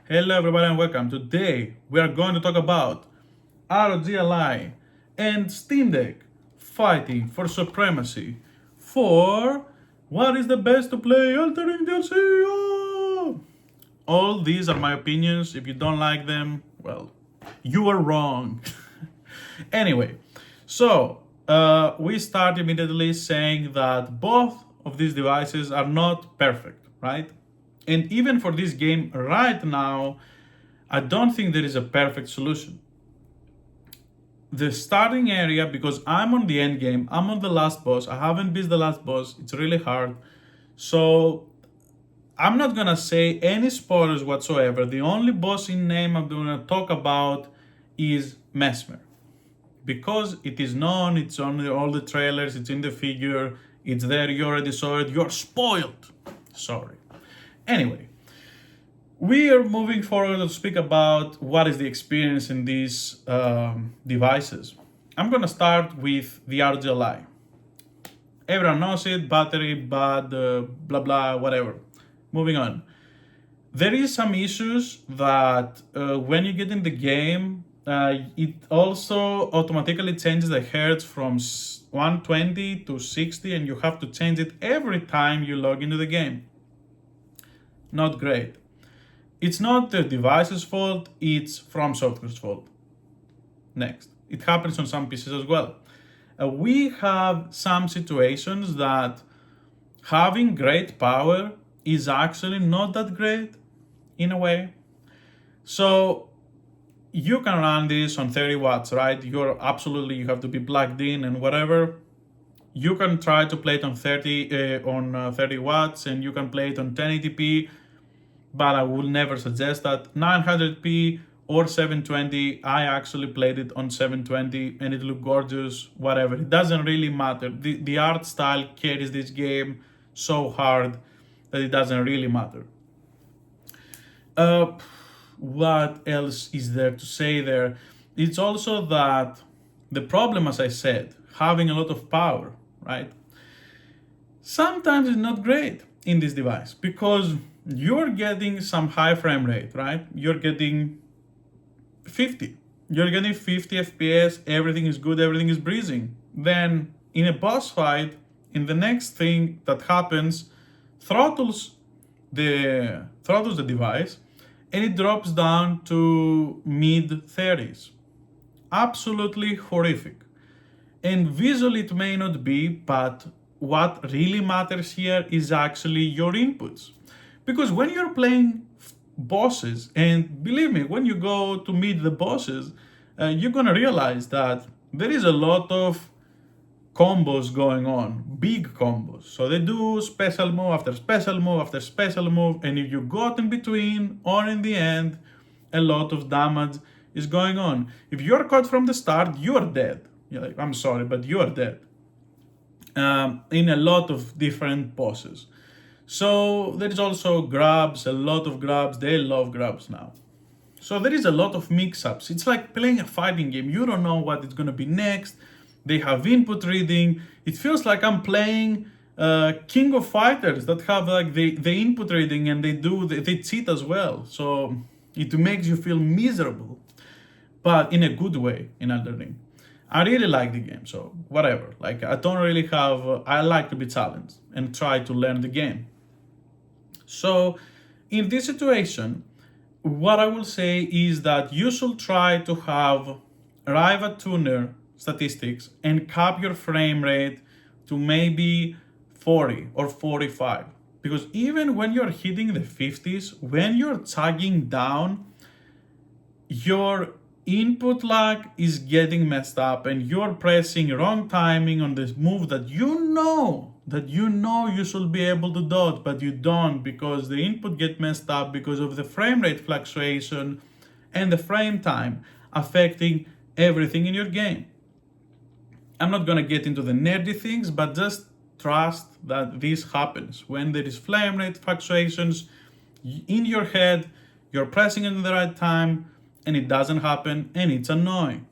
Hello everybody and welcome. Today we are going to talk about ROGLI and Steamdeck fighting for supremacy for what is the best to play Elden DLC. All these are my opinions. If you don't like them, well, you are wrong. Anyway, we start immediately saying that both of these devices are not perfect, right? And even for this game right now, I don't think there is a perfect solution. The starting area, because I'm on the end game, I'm on the last boss. I haven't beat the last boss. It's really hard. So I'm not gonna say any spoilers whatsoever. The only boss in name I'm gonna talk about is Mesmer. Because it is known, it's on all the trailers, it's in the figure, it's there, you already saw it, you're spoiled. Sorry. Anyway, we are moving forward to speak about what is the experience in these devices. I'm gonna start with the RGLI. Everyone knows it, battery, bad, blah blah, whatever. Moving on. There is some issues that when you get in the game, it also automatically changes the hertz from 120 to 60, and you have to change it every time you log into the game. Not great. It's not the device's fault, it's From Software's fault. Next. It happens on some PCs as well. We have some situations that having great power is actually not that great in a way. So you can run this on 30 watts, right? You have to be plugged in and whatever. You can try to play it on 30 watts, and you can play it on 1080p, but I will never suggest that. 900p or 720, I actually played it on 720 and it looked gorgeous, whatever. It doesn't really matter. The art style carries this game so hard that it doesn't really matter. What else is there to say there? It's also that the problem, as I said, having a lot of power, right? Sometimes it's not great in this device because you're getting some high frame rate, right? You're getting 50. You're getting 50 FPS, everything is good, everything is breezing. Then in a boss fight, in the next thing that happens, throttles the device and it drops down to mid 30s. Absolutely horrific. And visually it may not be, but what really matters here is actually your inputs. Because when you're playing bosses, and believe me, when you go to meet the bosses, you're gonna realize that there is a lot of combos going on, big combos. So they do special move after special move after special move, and if you got in between or in the end, a lot of damage is going on. If you're caught from the start, you are dead. You're like, I'm sorry, but you are dead. In a lot of different bosses. So there is also grabs, a lot of grabs. They love grabs now. So there is a lot of mix-ups. It's like playing a fighting game. You don't know what is going to be next. They have input reading. It feels like I'm playing King of Fighters that have like the input reading, and they cheat as well. So it makes you feel miserable, but in a good way in Elden Ring. I really like the game, so whatever. Like I don't really have. I like to be challenged and try to learn the game. So in this situation, what I will say is that you should try to have Riva Tuner statistics and cap your frame rate to maybe 40 or 45. Because even when you're hitting the 50s, when you're chugging down, your input lag is getting messed up and you're pressing wrong timing on this move that you should be able to dodge, but you don't because the input get messed up because of the frame rate fluctuation and the frame time affecting everything in your game. I'm not gonna get into the nerdy things, but just trust that this happens when there is frame rate fluctuations in your head. You're pressing it at the right time and it doesn't happen, and it's annoying.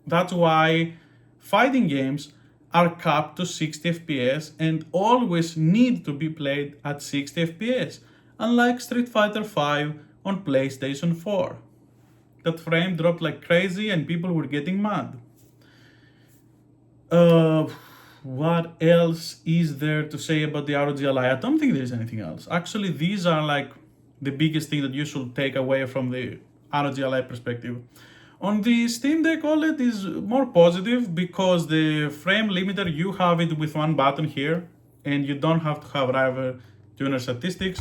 That's why fighting games are capped to 60 FPS and always need to be played at 60 FPS, unlike Street Fighter V, on PlayStation 4. That frame dropped like crazy and people were getting mad. Uh, what else is there to say about the ROGLI? I don't think there's anything else. Actually, these are like the biggest thing that you should take away from the ROGLI perspective. On the Steam Deck OLED is more positive because the frame limiter, you have it with one button here and you don't have to have driver tuner statistics.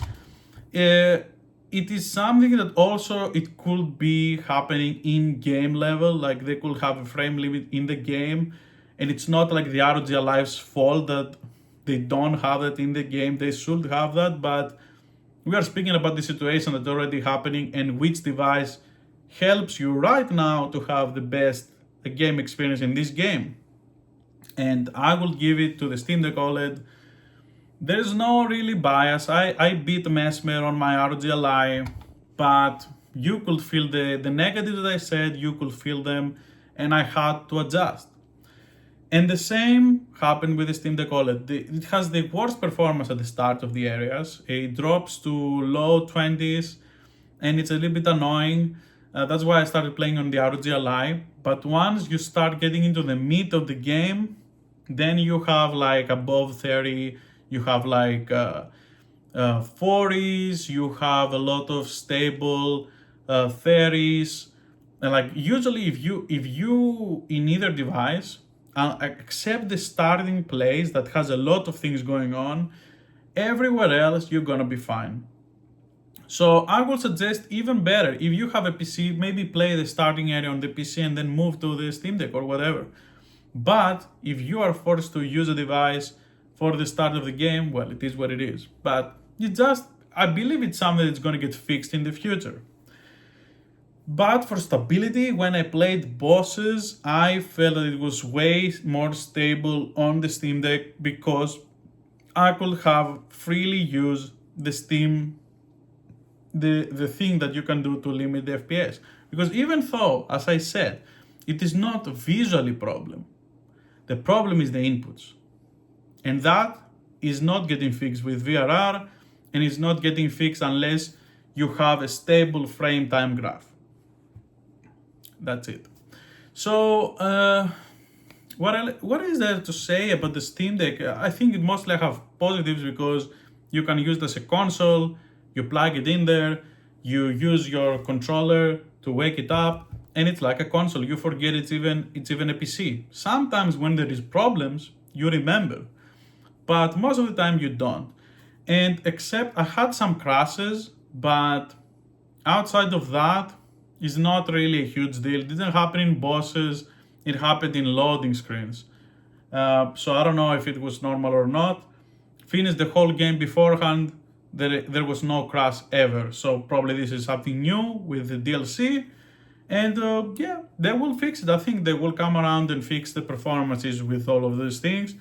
It is something that also it could be happening in game level, like they could have a frame limit in the game, and it's not like the ROGLI's fault that they don't have that in the game. They should have that, but we are speaking about the situation that's already happening and which device helps you right now to have the best game experience in this game. And I will give it to the Steam Deck OLED. There's no really bias. I beat Mesmer on my ROGLI, but you could feel the negatives that I said, you could feel them, and I had to adjust. And the same happened with the Steam Deck OLED. It has the worst performance at the start of the areas. It drops to low 20s, and it's a little bit annoying. That's why I started playing on the ROGLI. But once you start getting into the meat of the game, then you have like above 30, you have like 40s, you have a lot of stable 30s. And like usually if you in either device, except the starting place that has a lot of things going on, everywhere else you're gonna be fine. So I would suggest even better, if you have a PC, maybe play the starting area on the PC and then move to the Steam Deck or whatever. But if you are forced to use a device for the start of the game, well, it is what it is. But I believe it's something that's gonna get fixed in the future. But for stability, when I played bosses, I felt that it was way more stable on the Steam Deck because I could have freely used the Steam, the thing that you can do to limit the FPS. Because even though, as I said, it is not a visually problem, the problem is the inputs. And that is not getting fixed with VRR, and it's not getting fixed unless you have a stable frame time graph. That's it. So what is there to say about the Steam Deck? I think it mostly have positives because you can use it as a console, you plug it in there, you use your controller to wake it up, and it's like a console. You forget it's even a PC. Sometimes when there is problems, you remember, but most of the time you don't. And except I had some crashes, but outside of that, it's not really a huge deal. It didn't happen in bosses, it happened in loading screens. So I don't know if it was normal or not. Finished the whole game beforehand, there was no crash ever. So probably this is something new with the DLC. And yeah, they will fix it. I think they will come around and fix the performances with all of these things.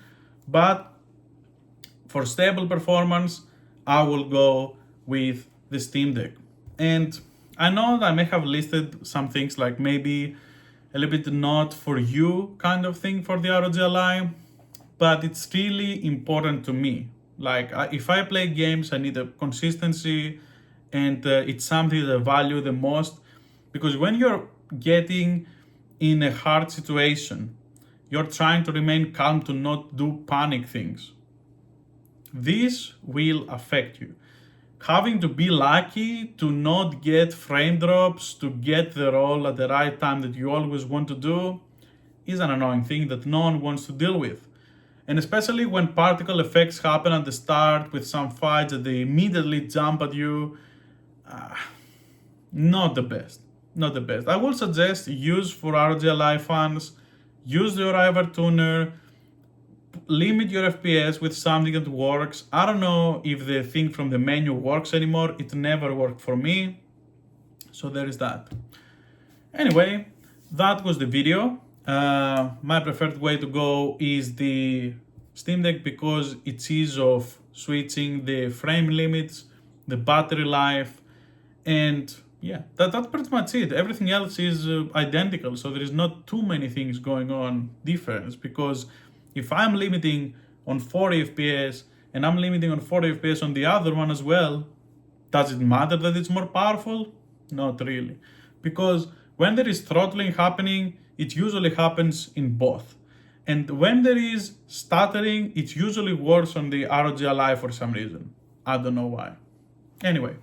But for stable performance, I will go with the Steam Deck. And I know that I may have listed some things like maybe a little bit not for you kind of thing for the ROGLI, but it's really important to me. Like if I play games, I need a consistency, and it's something that I value the most, because when you're getting in a hard situation, you're trying to remain calm to not do panic things. This will affect you. Having to be lucky to not get frame drops, to get the roll at the right time that you always want to do, is an annoying thing that no one wants to deal with. And especially when particle effects happen at the start with some fights that they immediately jump at you, not the best. Not the best. I will suggest use for ROGLI fans, use the driver tuner, limit your FPS with something that works. I don't know if the thing from the menu works anymore. It never worked for me. So there is that. Anyway, that was the video. My preferred way to go is the Steam Deck because it's ease of switching, the frame limits, the battery life, and yeah, that's pretty much it. Everything else is identical, so there is not too many things going on difference, because if I'm limiting on 40 FPS and I'm limiting on 40 FPS on the other one as well, Does it matter that it's more powerful? Not really. Because when there is throttling happening, it usually happens in both. And when there is stuttering, it's usually worse on the ROG Ally for some reason. I don't know why. Anyway,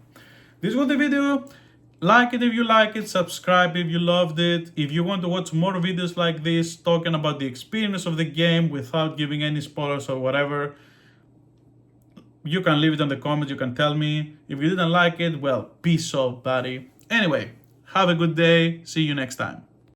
this was the video. Like it if you like it, subscribe if you loved it. If you want to watch more videos like this, talking about the experience of the game without giving any spoilers or whatever, you can leave it in the comments, you can tell me. If you didn't like it, well, peace out, buddy. Anyway, have a good day. See you next time.